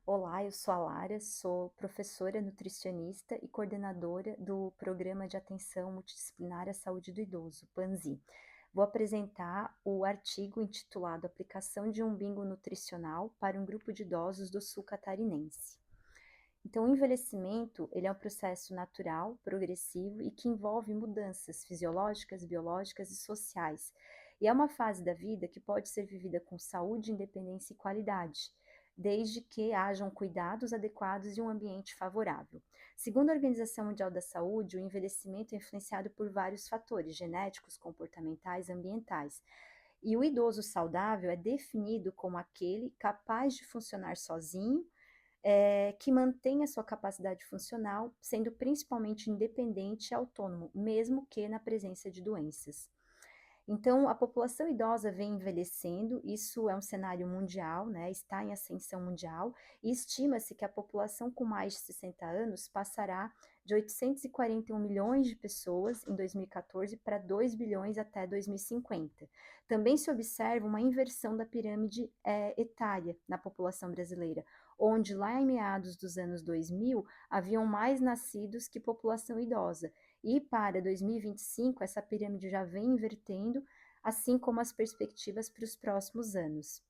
Olá, eu sou a Lara, sou professora nutricionista e coordenadora do Programa de Atenção Multidisciplinar à Saúde do Idoso, PANSI. Vou apresentar o artigo intitulado Aplicação de um bingo nutricional para um grupo de idosos do sul catarinense. Então, o envelhecimento, ele é um processo natural, progressivo e que envolve mudanças fisiológicas, biológicas e sociais. E é uma fase da vida que pode ser vivida com saúde, independência e qualidade, desde que hajam cuidados adequados e um ambiente favorável. Segundo a Organização Mundial da Saúde, o envelhecimento é influenciado por vários fatores genéticos, comportamentais, ambientais. E o idoso saudável é definido como aquele capaz de funcionar sozinho, que mantém a sua capacidade funcional, sendo principalmente independente e autônomo, mesmo que na presença de doenças. Então, a população idosa vem envelhecendo, isso é um cenário mundial, né, está em ascensão mundial, e estima-se que a população com mais de 60 anos passará de 841 milhões de pessoas em 2014 para 2 bilhões até 2050. Também se observa uma inversão da pirâmide etária na população brasileira, onde lá em meados dos anos 2000 haviam mais nascidos que população idosa, e para 2025, essa pirâmide já vem invertendo, assim como as perspectivas para os próximos anos.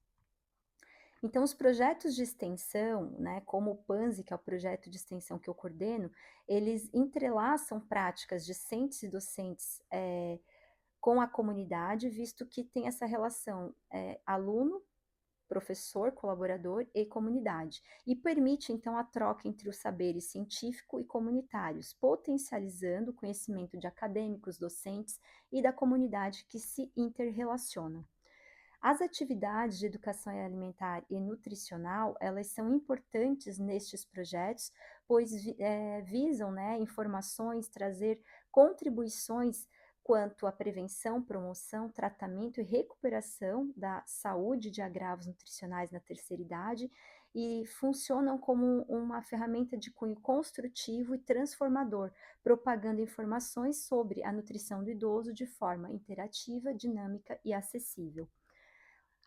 Então, os projetos de extensão, né, como o PANSI, que é o projeto de extensão que eu coordeno, eles entrelaçam práticas discentes e docentes com a comunidade, visto que tem essa relação aluno, professor, colaborador e comunidade, e permite então a troca entre os saberes científico e comunitários, potencializando o conhecimento de acadêmicos, docentes e da comunidade que se interrelacionam. As atividades de educação alimentar e nutricional, elas são importantes nestes projetos, pois visam, né, informações, trazer contribuições quanto à prevenção, promoção, tratamento e recuperação da saúde de agravos nutricionais na terceira idade e funcionam como uma ferramenta de cunho construtivo e transformador, propagando informações sobre a nutrição do idoso de forma interativa, dinâmica e acessível.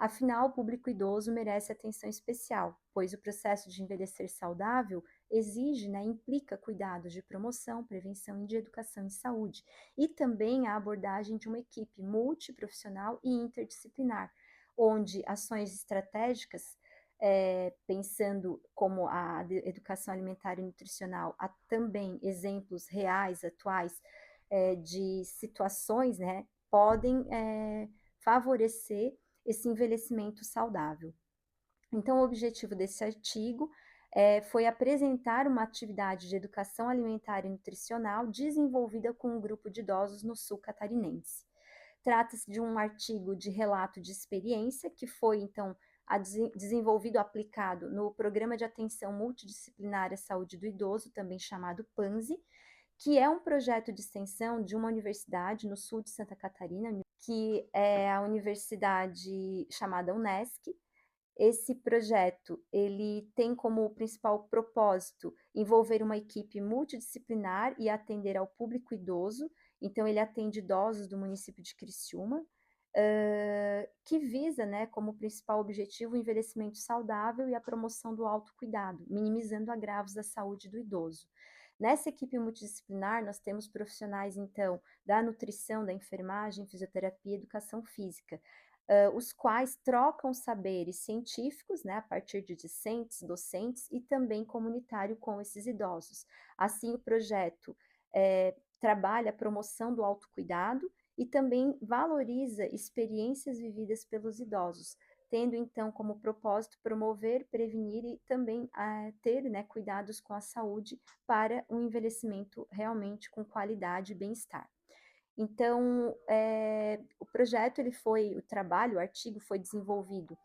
Afinal, o público idoso merece atenção especial, pois o processo de envelhecer saudável exige, né, implica cuidados de promoção, prevenção e de educação em saúde, e também a abordagem de uma equipe multiprofissional e interdisciplinar, onde ações estratégicas, pensando como a educação alimentar e nutricional, há também exemplos reais, atuais, de situações, né, podem favorecer esse envelhecimento saudável. Então, o objetivo desse artigo foi apresentar uma atividade de educação alimentar e nutricional desenvolvida com um grupo de idosos no sul catarinense. Trata-se de um artigo de relato de experiência que foi, então, desenvolvido, aplicado no Programa de Atenção Multidisciplinar à Saúde do Idoso, também chamado PANSI, que é um projeto de extensão de uma universidade no sul de Santa Catarina, que é a universidade chamada Unesc. Esse projeto, ele tem como principal propósito envolver uma equipe multidisciplinar e atender ao público idoso, então ele atende idosos do município de Criciúma, que visa, né, como principal objetivo o envelhecimento saudável e a promoção do autocuidado, minimizando agravos da saúde do idoso. Nessa equipe multidisciplinar, nós temos profissionais, então, da nutrição, da enfermagem, fisioterapia e educação física, os quais trocam saberes científicos, né, a partir de discentes, docentes e também comunitário com esses idosos. Assim, o projeto trabalha a promoção do autocuidado e também valoriza experiências vividas pelos idosos, tendo então como propósito promover, prevenir e também ter, né, cuidados com a saúde para um envelhecimento realmente com qualidade e bem-estar. Então, o projeto, o trabalho, o artigo foi desenvolvido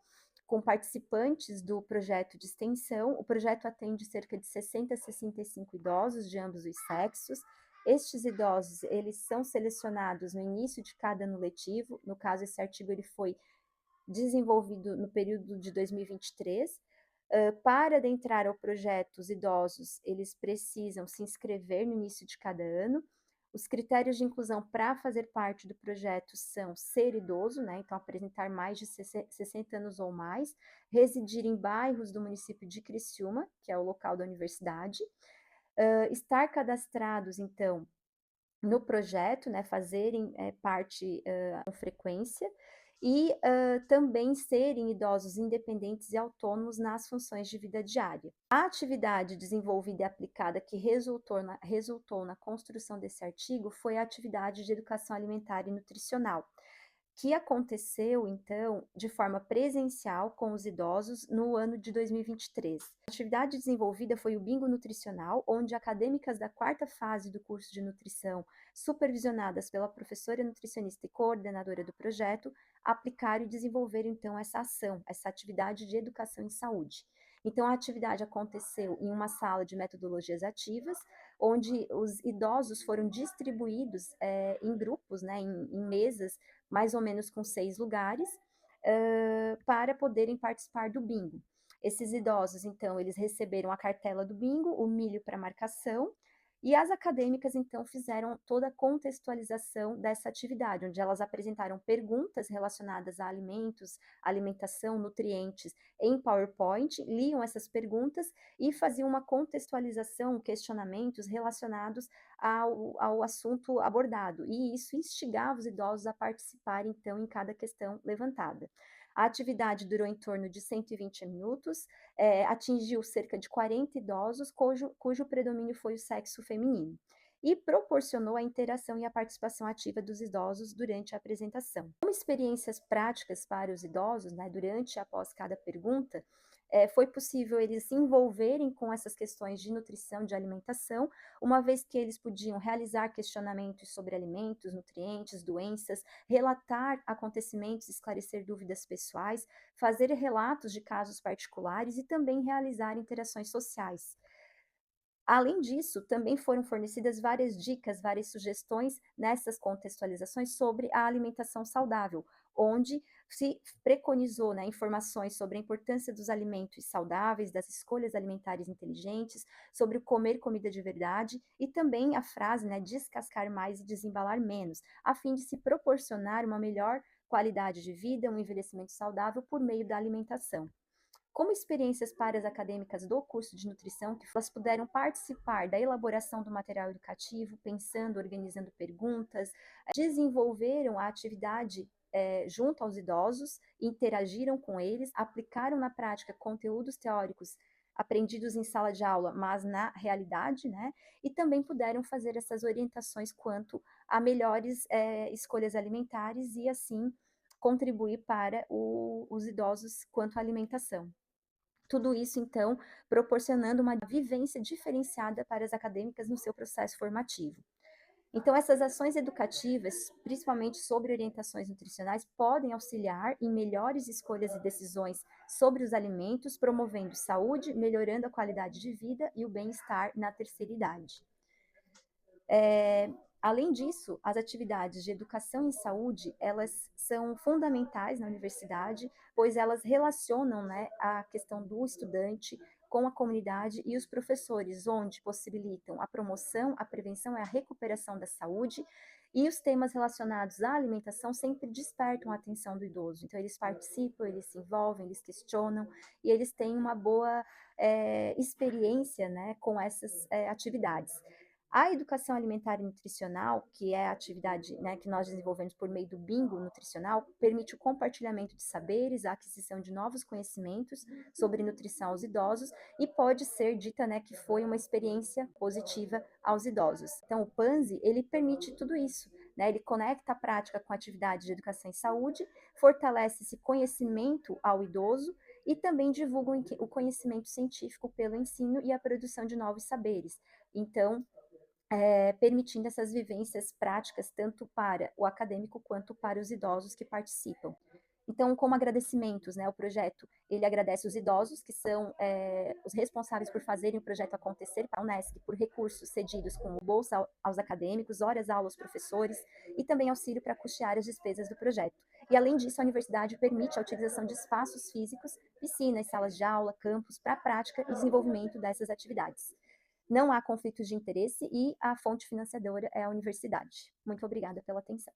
com participantes do projeto de extensão. O projeto atende cerca de 60 a 65 idosos de ambos os sexos. Estes idosos, eles são selecionados no início de cada ano letivo. No caso, esse artigo ele foi desenvolvido no período de 2023. Para adentrar ao projeto, os idosos, eles precisam se inscrever no início de cada ano. Os critérios de inclusão para fazer parte do projeto são ser idoso, né, então apresentar mais de 60 anos ou mais, residir em bairros do município de Criciúma, que é o local da universidade, estar cadastrados, então, no projeto, né, fazerem parte com frequência e também serem idosos independentes e autônomos nas funções de vida diária. A atividade desenvolvida e aplicada que resultou na construção desse artigo foi a atividade de educação alimentar e nutricional, que aconteceu, então, de forma presencial com os idosos no ano de 2023. A atividade desenvolvida foi o bingo nutricional, onde acadêmicas da quarta fase do curso de nutrição, supervisionadas pela professora nutricionista e coordenadora do projeto, aplicaram e desenvolveram, então, essa ação, essa atividade de educação em saúde. Então, a atividade aconteceu em uma sala de metodologias ativas, onde os idosos foram distribuídos em grupos, né, em mesas, mais ou menos com 6 lugares, para poderem participar do bingo. Esses idosos, então, eles receberam a cartela do bingo, o milho para marcação, e as acadêmicas, então, fizeram toda a contextualização dessa atividade, onde elas apresentaram perguntas relacionadas a alimentos, alimentação, nutrientes em PowerPoint, liam essas perguntas e faziam uma contextualização, questionamentos relacionados ao assunto abordado, e isso instigava os idosos a participar, então, em cada questão levantada. A atividade durou em torno de 120 minutos, atingiu cerca de 40 idosos, cujo predomínio foi o sexo feminino, e proporcionou a interação e a participação ativa dos idosos durante a apresentação. Como experiências práticas para os idosos, né, durante e após cada pergunta, foi possível eles se envolverem com essas questões de nutrição, de alimentação, uma vez que eles podiam realizar questionamentos sobre alimentos, nutrientes, doenças, relatar acontecimentos, esclarecer dúvidas pessoais, fazer relatos de casos particulares e também realizar interações sociais. Além disso, também foram fornecidas várias dicas, várias sugestões nessas contextualizações sobre a alimentação saudável, onde se preconizou, né, informações sobre a importância dos alimentos saudáveis, das escolhas alimentares inteligentes, sobre o comer comida de verdade e também a frase, né, descascar mais e desembalar menos, a fim de se proporcionar uma melhor qualidade de vida, um envelhecimento saudável por meio da alimentação. Como experiências para as acadêmicas do curso de nutrição, que elas puderam participar da elaboração do material educativo, pensando, organizando perguntas, desenvolveram a atividade junto aos idosos, interagiram com eles, aplicaram na prática conteúdos teóricos aprendidos em sala de aula, mas na realidade, né? E também puderam fazer essas orientações quanto a melhores escolhas alimentares e assim contribuir para os idosos quanto à alimentação. Tudo isso, então, proporcionando uma vivência diferenciada para as acadêmicas no seu processo formativo. Então, essas ações educativas, principalmente sobre orientações nutricionais, podem auxiliar em melhores escolhas e decisões sobre os alimentos, promovendo saúde, melhorando a qualidade de vida e o bem-estar na terceira idade. Além disso, as atividades de educação em saúde, elas são fundamentais na universidade, pois elas relacionam, né, a questão do estudante com a comunidade e os professores, onde possibilitam a promoção, a prevenção e a recuperação da saúde, e os temas relacionados à alimentação sempre despertam a atenção do idoso. Então, eles participam, eles se envolvem, eles questionam, e eles têm uma boa experiência, né, com essas atividades. A educação alimentar e nutricional, que é a atividade, né, que nós desenvolvemos por meio do bingo nutricional, permite o compartilhamento de saberes, a aquisição de novos conhecimentos sobre nutrição aos idosos e pode ser dita, né, que foi uma experiência positiva aos idosos. Então, o PANSI, ele permite tudo isso, né, ele conecta a prática com a atividade de educação em saúde, fortalece esse conhecimento ao idoso e também divulga o conhecimento científico pelo ensino e a produção de novos saberes. Então, permitindo essas vivências práticas tanto para o acadêmico quanto para os idosos que participam. Então, como agradecimentos, né, o projeto, ele agradece os idosos, que são os responsáveis por fazerem o projeto acontecer para a Unesc, por recursos cedidos como bolsa aos acadêmicos, horas-aula aos professores e também auxílio para custear as despesas do projeto. E, além disso, a universidade permite a utilização de espaços físicos, piscinas, salas de aula, campos, para a prática e desenvolvimento dessas atividades. não há conflito de interesse e a fonte financiadora é a universidade. Muito obrigada pela atenção.